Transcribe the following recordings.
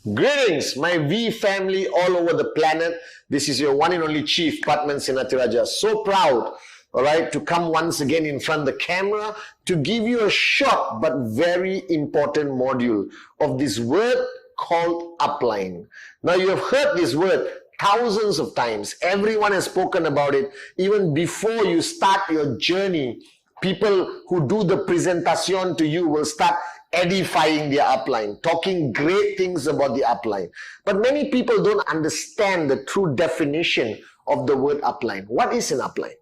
Greetings, my V family all over the planet. This is your one and only Chief, Patman Sinatiraja. So proud, all right, to come once again in front of the camera to give you a short but very important module of this word called upline. Now, you have heard this word thousands of times. Everyone has spoken about it. Even before you start your journey, people who do the presentation to you will start edifying their upline, talking great things about the upline. But many people don't understand the true definition of the word upline. What is an upline?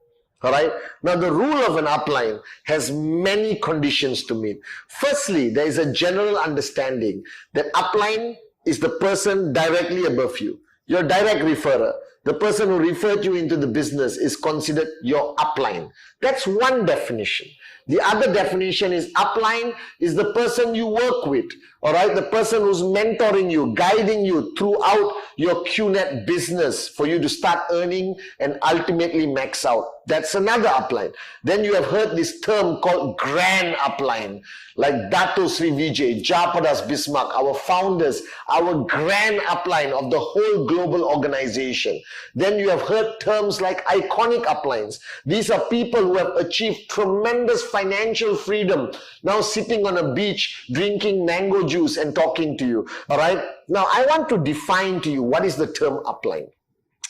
All right. Now, the rule of an upline has many conditions to meet. Firstly, there is a general understanding that upline is the person directly above you, your direct referrer. The person who referred you into the business is considered your upline. That's one definition. The other definition is upline is the person you work with, all right? The person who's mentoring you, guiding you throughout your QNet business for you to start earning and ultimately max out. That's another upline. Then you have heard this term called grand upline, like Dato Sri Vijay, Japadas Bismarck, our founders, our grand upline of the whole global organization. Then you have heard terms like iconic uplines. These are people who have achieved tremendous financial freedom, now sitting on a beach, drinking mango juice and talking to you, all right? Now, I want to define to you what is the term upline.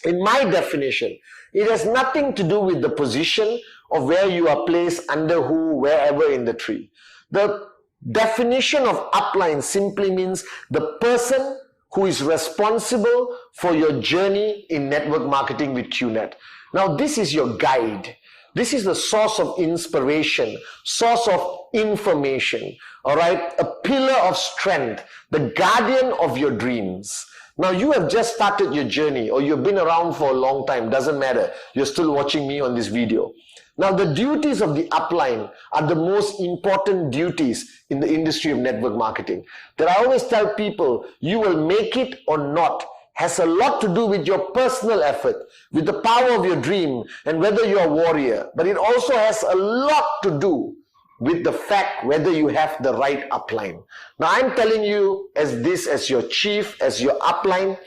In my definition, it has nothing to do with the position of where you are placed under who, wherever in the tree. The definition of upline simply means the person who is responsible for your journey in network marketing with QNet. Now, this is your guide. This is the source of inspiration, source of information, all right? A pillar of strength, the guardian of your dreams. Now, you have just started your journey or you've been around for a long time, doesn't matter. You're still watching me on this video. Now, the duties of the upline are the most important duties in the industry of network marketing. That I always tell people, you will make it or not has a lot to do with your personal effort, with the power of your dream and whether you're a warrior. But it also has a lot to do with the fact whether you have the right upline. Now, I'm telling you as your chief, as your upline,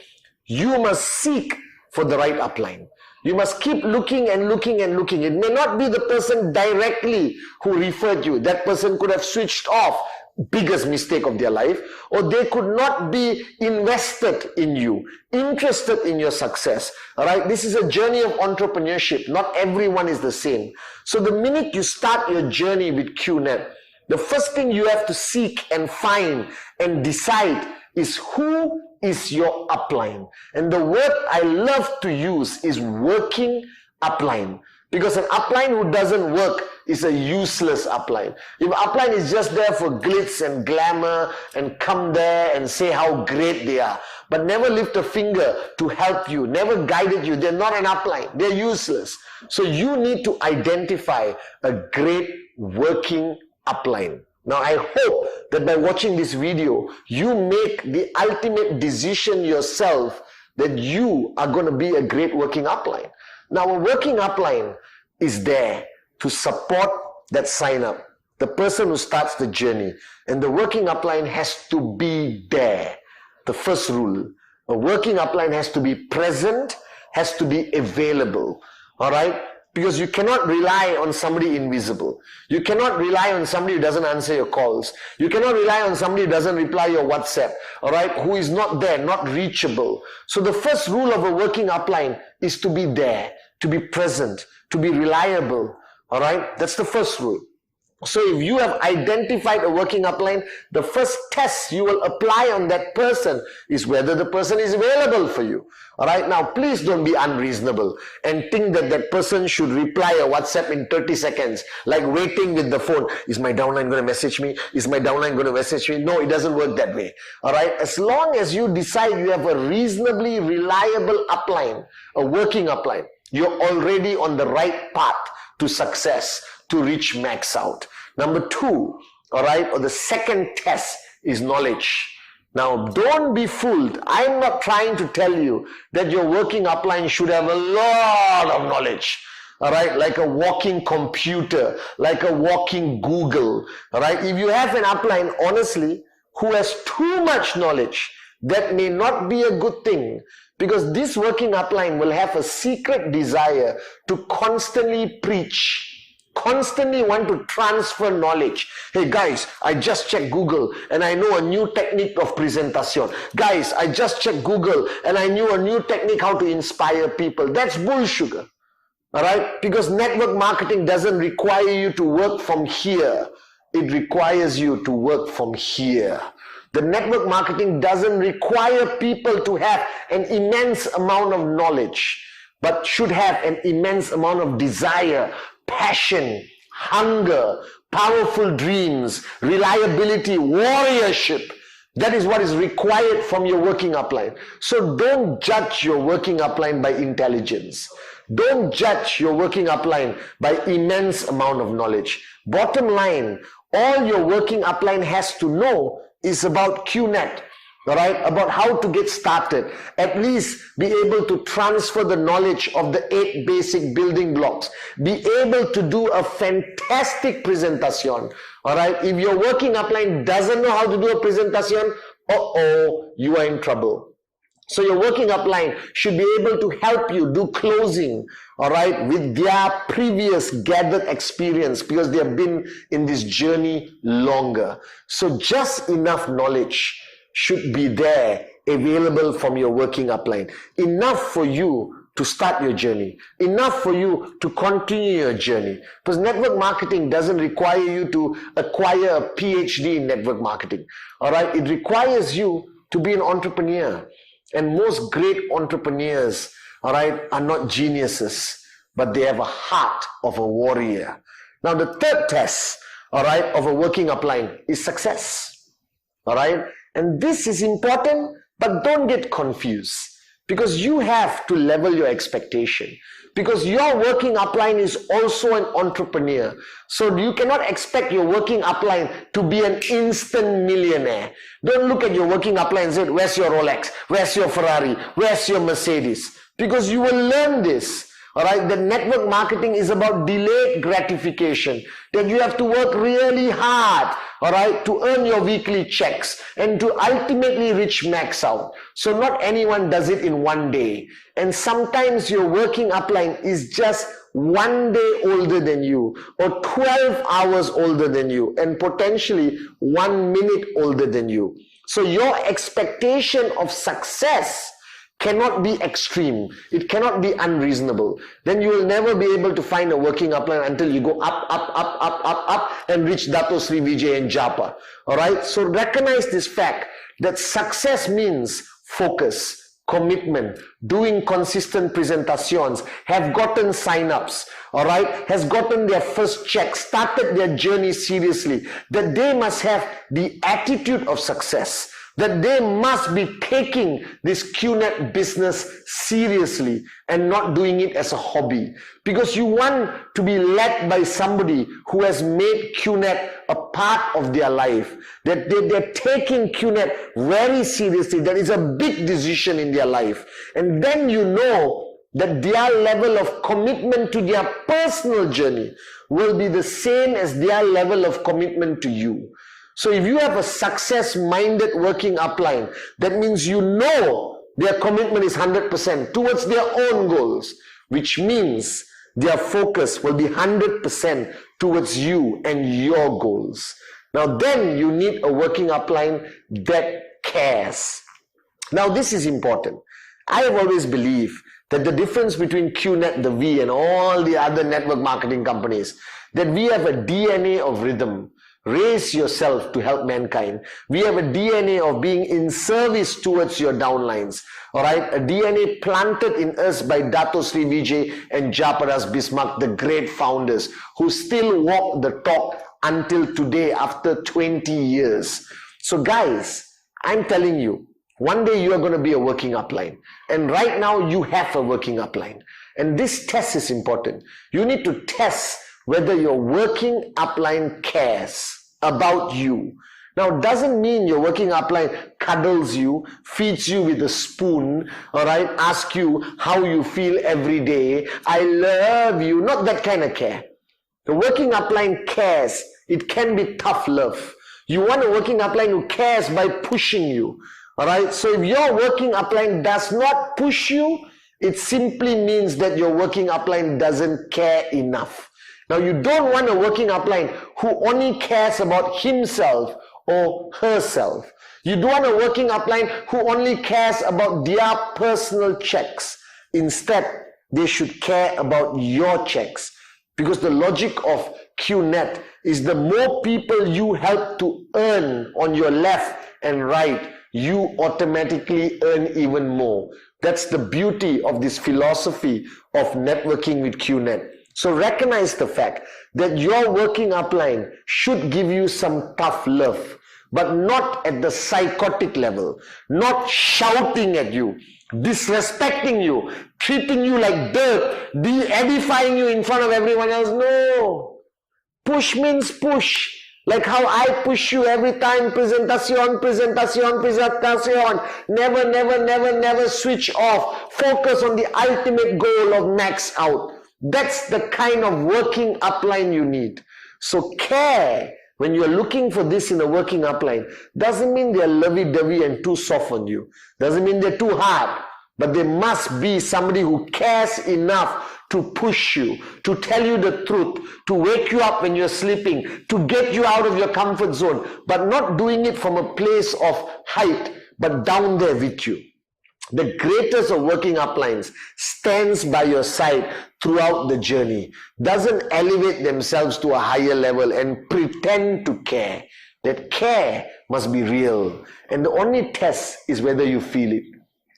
you must seek for the right upline. You must keep looking and looking and looking. It may not be the person directly who referred you. That person could have switched off, biggest mistake of their life, or they could not be invested in you, interested in your success. All right, this is a journey of entrepreneurship. Not everyone is the same. So the minute you start your journey with QNet, the first thing you have to seek and find and decide is who is your upline. And the word I love to use is working upline. Because an upline who doesn't work is a useless upline. If upline is just there for glitz and glamour and come there and say how great they are, but never lift a finger to help you, never guided you, they're not an upline. They're useless. So you need to identify a great working upline. Now, I hope that by watching this video, you make the ultimate decision yourself that you are going to be a great working upline. Now, a working upline is there to support that sign up, the person who starts the journey. And the working upline has to be there. The first rule, a working upline has to be present, has to be available. All right? Because you cannot rely on somebody invisible. You cannot rely on somebody who doesn't answer your calls. You cannot rely on somebody who doesn't reply your WhatsApp, all right, who is not there, not reachable. So the first rule of a working upline is to be there, to be present, to be reliable, all right? That's the first rule. So if you have identified a working upline, the first test you will apply on that person is whether the person is available for you. All right, now please don't be unreasonable and think that that person should reply a WhatsApp in 30 seconds, like waiting with the phone. Is my downline going to message me? Is my downline going to message me? No, it doesn't work that way. All right, as long as you decide you have a reasonably reliable upline, a working upline, you're already on the right path to success, to reach max out. Number two, all right, or the second test is knowledge. Now, don't be fooled. I'm not trying to tell you that your working upline should have a lot of knowledge. All right, like a walking computer, like a walking Google. All right, if you have an upline, honestly, who has too much knowledge, that may not be a good thing, because this working upline will have a secret desire to constantly preach, constantly want to transfer knowledge. Hey guys, I just checked Google and I know a new technique of presentation. Guys, I just checked Google and I knew a new technique how to inspire people. That's bullshit. All right? Because network marketing doesn't require you to work from here. It requires you to work from here. The network marketing doesn't require people to have an immense amount of knowledge, but should have an immense amount of desire, passion, hunger, powerful dreams, reliability, warriorship. That is what is required from your working upline. So don't judge your working upline by intelligence. Don't judge your working upline by immense amount of knowledge. Bottom line, all your working upline has to know is about QNet, all right, about how to get started. At least be able to transfer the knowledge of the 8 basic building blocks. Be able to do a fantastic presentation, all right. If your working upline doesn't know how to do a presentation, you are in trouble. So your working upline should be able to help you do closing, all right, with their previous gathered experience, because they have been in this journey longer. So just enough knowledge should be there available from your working upline. Enough for you to start your journey. Enough for you to continue your journey. Because network marketing doesn't require you to acquire a PhD in network marketing, all right. It requires you to be an entrepreneur. And most great entrepreneurs, all right, are not geniuses, but they have a heart of a warrior. Now, the third test, all right, of a working upline is success, all right? And this is important, but don't get confused, because you have to level your expectation. Because your working upline is also an entrepreneur. So you cannot expect your working upline to be an instant millionaire. Don't look at your working upline and say, where's your Rolex? Where's your Ferrari? Where's your Mercedes? Because you will learn this. All right, the network marketing is about delayed gratification. That you have to work really hard, all right, to earn your weekly checks and to ultimately reach max out. So not anyone does it in one day. And sometimes your working upline is just 1 day older than you, or 12 hours older than you, and potentially 1 minute older than you. So your expectation of success cannot be extreme. It cannot be unreasonable. Then you will never be able to find a working upline until you go up and reach Dato Sri Vijay and Japa. All right. So recognize this fact that success means focus, commitment, doing consistent presentations, have gotten sign-ups, all right, has gotten their first check, started their journey seriously, that they must have the attitude of success, that they must be taking this QNet business seriously and not doing it as a hobby. Because you want to be led by somebody who has made QNet a part of their life, that they're taking QNet very seriously. That is a big decision in their life. And then you know that their level of commitment to their personal journey will be the same as their level of commitment to you. So if you have a success-minded working upline, that means you know their commitment is 100% towards their own goals, which means their focus will be 100% towards you and your goals. Now then you need a working upline that cares. Now this is important. I have always believed that the difference between QNet, the V, and all the other network marketing companies, that we have a DNA of rhythm. Raise yourself to help mankind. We have a DNA of being in service towards your downlines. All right, a DNA planted in us by Dato Sri Vijay and Japadas Bismarck, the great founders, who still walk the talk until today after 20 years. So guys, I'm telling you, one day you are going to be a working upline. And right now you have a working upline. And this test is important. You need to test whether your working upline cares about you. Now, doesn't mean your working upline cuddles you, feeds you with a spoon, all right, asks you how you feel every day. I love you. Not that kind of care. The working upline cares. It can be tough love. You want a working upline who cares by pushing you. All right. So if your working upline does not push you, it simply means that your working upline doesn't care enough. Now, you don't want a working upline who only cares about himself or herself. You don't want a working upline who only cares about their personal checks. Instead, they should care about your checks. Because the logic of QNet is the more people you help to earn on your left and right, you automatically earn even more. That's the beauty of this philosophy of networking with QNet. So recognize the fact that your working upline should give you some tough love, but not at the psychotic level, not shouting at you, disrespecting you, treating you like dirt, de-edifying you in front of everyone else. No. Push means push. Like how I push you every time, presentation, presentation, presentation. Never, never, never, never switch off. Focus on the ultimate goal of max out. That's the kind of working upline you need. So care, when you're looking for this in a working upline, doesn't mean they're lovey-dovey and too soft on you. Doesn't mean they're too hard. But there must be somebody who cares enough to push you, to tell you the truth, to wake you up when you're sleeping, to get you out of your comfort zone, but not doing it from a place of height, but down there with you. The greatest of working uplines stands by your side throughout the journey, doesn't elevate themselves to a higher level and pretend to care. That care must be real. And the only test is whether you feel it.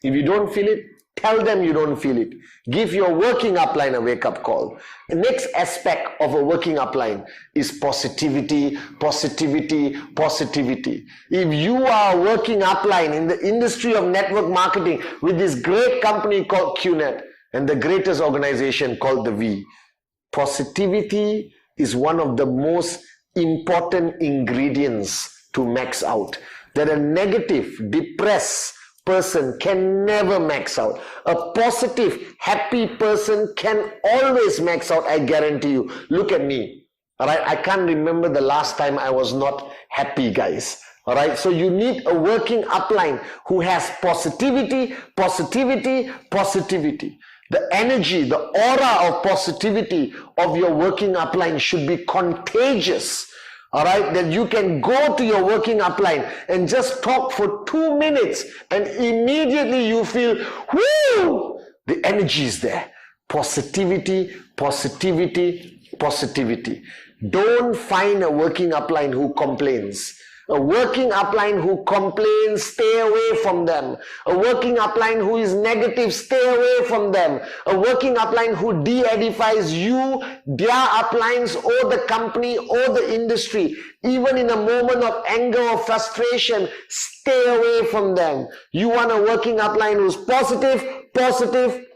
If you don't feel it, tell them you don't feel it. Give your working upline a wake-up call. The next aspect of a working upline is positivity, positivity, positivity. If you are a working upline in the industry of network marketing with this great company called QNet and the greatest organization called the V, positivity is one of the most important ingredients to max out. That a negative, depressed person can never max out. A positive, happy person can always max out, I guarantee you. Look at me. Alright, I can't remember the last time I was not happy, guys. Alright, so you need a working upline who has positivity, positivity, positivity. The energy, the aura of positivity of your working upline should be contagious. Alright, that you can go to your working upline and just talk for 2 minutes and immediately you feel, whoo, the energy is there. Positivity, positivity, positivity. Don't find a working upline who complains. A working upline who complains, stay away from them. A working upline who is negative, stay away from them. A working upline who de-edifies you, their uplines, or the company, or the industry, even in a moment of anger or frustration, stay away from them. You want a working upline who's positive, positive,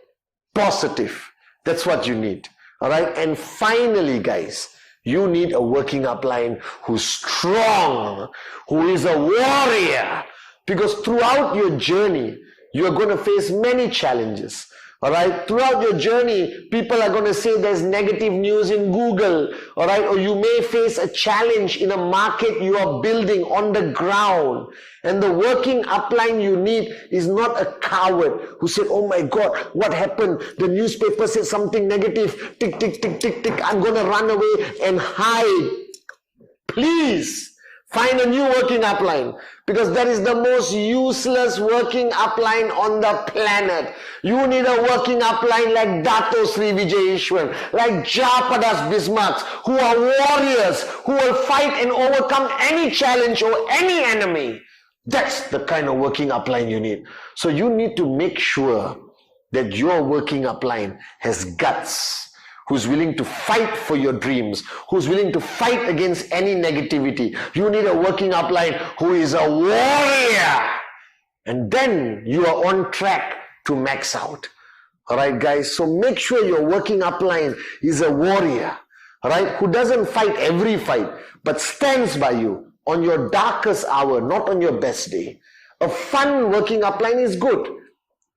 positive. That's what you need. Alright, and finally, guys, you need a working upline who's strong, who is a warrior. Because throughout your journey, you are going to face many challenges. Alright, throughout your journey, people are going to say there's negative news in Google. Alright, or you may face a challenge in a market you are building on the ground. And the working upline you need is not a coward who said, oh my God, what happened? The newspaper said something negative. Tick, tick, tick, tick, tick. I'm going to run away and hide. Please find a new working upline, because that is the most useless working upline on the planet. You need a working upline like Dato Sri Vijayeshwan, like Japadas Bismarcks, who are warriors, who will fight and overcome any challenge or any enemy. That's the kind of working upline you need. So you need to make sure that your working upline has guts, who's willing to fight for your dreams, who's willing to fight against any negativity. You need a working upline who is a warrior. And then you are on track to max out. Alright, guys, so make sure your working upline is a warrior, alright, who doesn't fight every fight, but stands by you on your darkest hour, not on your best day. A fun working upline is good,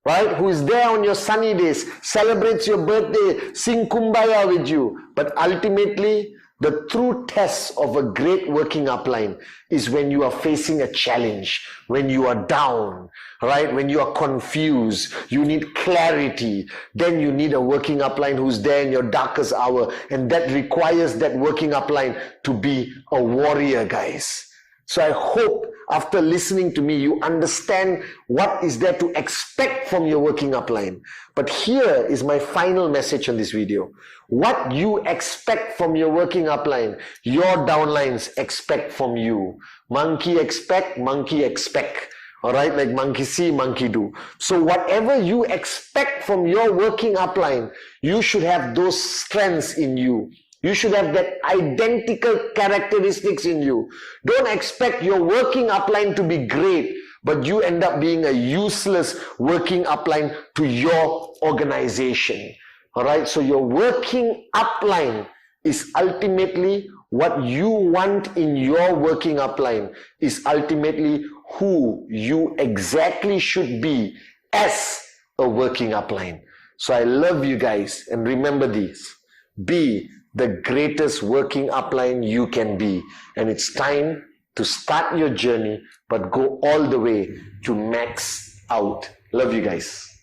right? Who is there on your sunny days, celebrates your birthday, sing kumbaya with you. But ultimately, The true test of a great working upline is when you are facing a challenge, when you are down, right? When you are confused, you need clarity. Then you need a working upline who's there in your darkest hour. And that requires that working upline to be a warrior, guys. So I hope after listening to me, you understand what is there to expect from your working upline. But here is my final message on this video. What you expect from your working upline, your downlines expect from you. Monkey expect, monkey expect. Alright, like monkey see, monkey do. So whatever you expect from your working upline, you should have those strengths in you. You should have that identical characteristics in you. Don't expect your working upline to be great, but you end up being a useless working upline to your organization. Alright, so your working upline is ultimately what you want in your working upline, is ultimately who you exactly should be as a working upline. So I love you guys, and remember this. Be the greatest working upline you can be. And it's time to start your journey, but go all the way to max out. Love you guys.